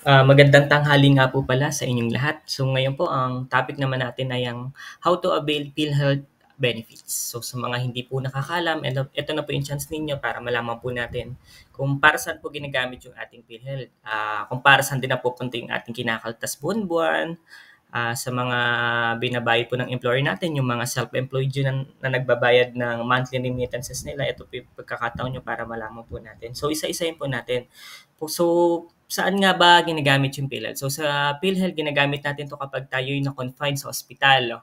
Magandang tanghali nga po pala sa inyong lahat. So ngayon po ang topic naman natin ay ang how to avail PhilHealth benefits. So sa mga hindi po nakakalam, ito na po yung chance ninyo para malaman po natin kung para saan po ginagamit yung ating PhilHealth. Kung para saan din napupunta yung ating kinakaltas buwan-buwan, sa mga binabayad po ng employer natin, yung mga self-employed yun na nagbabayad ng monthly remittances nila, ito po yung pagkakataon nyo para malaman po natin. So isa-isahin po natin. So saan nga ba ginagamit yung PhilHealth? So sa PhilHealth, ginagamit natin to kapag tayo yung na-confine sa ospital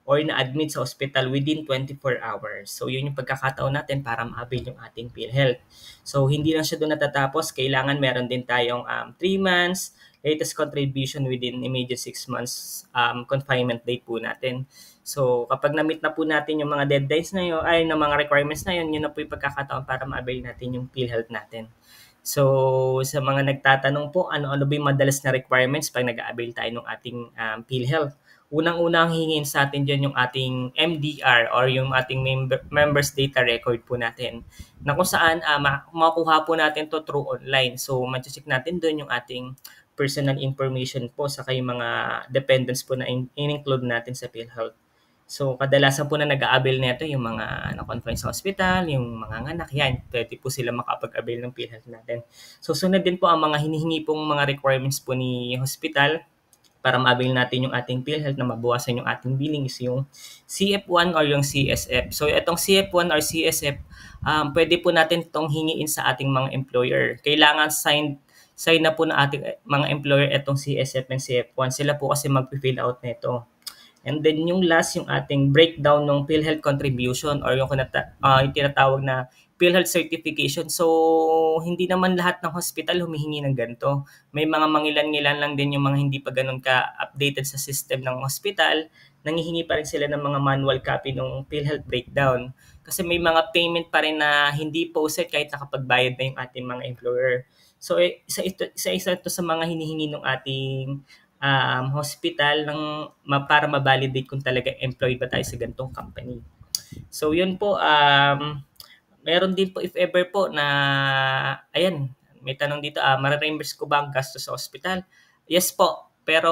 or na-admit sa hospital within 24 hours. So yun yung pagkakataon natin para ma-avail yung ating PhilHealth. So hindi lang siya doon natatapos, kailangan meron din tayong 3 months latest contribution within immediate 6 months confinement date po natin. So kapag na-meet na po natin yung mga deadlines na yun, ay ng mga requirements na yun, yun na po yung pagkakataon para ma-avail natin yung PhilHealth natin. So, sa mga nagtatanong po, ano-ano ba yung madalas na requirements pag nag-a-avail tayo ng ating PhilHealth? Unang-una ang hingin sa atin dyan yung ating MDR or yung ating members data record po natin na kung saan makuha po natin to through online. So, ma-check natin doon yung ating personal information po sa yung mga dependents po na in-include natin sa PhilHealth. So, kadalasan po na nag-a-avail nito yung mga na-confine sa hospital, yung mga anak, yan. Pwede po sila makapag-avail ng PhilHealth natin. So, sunod din po ang mga hinihingi pong mga requirements po ni hospital para ma-avail natin yung ating PhilHealth na mabawasan yung ating billing is yung CF1 or yung CSF. So, itong CF1 or CSF, pwede po natin itong hingiin sa ating mga employer. Kailangan sign na po ng ating mga employer itong CSF and CF1. Sila po kasi mag-fill out nito. And then yung last, yung ating breakdown ng PhilHealth contribution or yung tinatawag na PhilHealth certification. So, hindi naman lahat ng hospital humihingi ng ganito. May mga mangilan-ngilan lang din yung mga hindi pa ganun ka-updated sa system ng hospital. Nangihingi pa rin sila ng mga manual copy ng PhilHealth breakdown. Kasi may mga payment pa rin na hindi posted kahit nakapagbayad na yung ating mga employer. So, isa ito sa mga hinihingi ng ating hospital para ma-validate kung talaga employed ba tayo sa ganitong company. So yun po, meron din po if ever po na, ayan, may tanong dito, mare-reimburse ko ba ang gastos sa hospital? Yes po, pero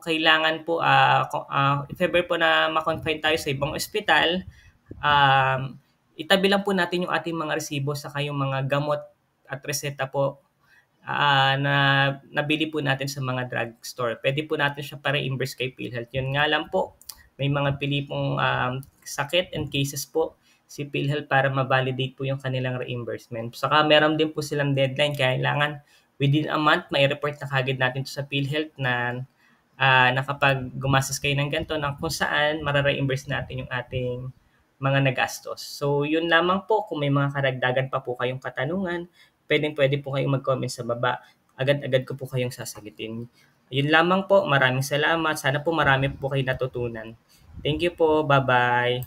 kailangan po, if ever po na ma-confine tayo sa ibang ospital, itabi lang po natin yung ating mga resibo sa yung mga gamot at reseta po na nabili po natin sa mga drugstore. Pwede po natin siya pa-reimburse kay PhilHealth. Yun nga lang po, may mga pili pong sakit and cases po si PhilHealth para ma-validate po yung kanilang reimbursement. Saka meron din po silang deadline, kailangan within a month may report na kagad natin to sa PhilHealth na kapag gumastos kayo ng ganito na kung saan mara-reimburse natin yung ating mga nagastos. So yun lamang po, kung may mga karagdagan pa po kayong katanungan, pwede po kayong mag-comment sa baba. Agad-agad ko po kayong sasagutin. Yun lamang po. Maraming salamat. Sana po marami po kayo natutunan. Thank you po. Bye-bye.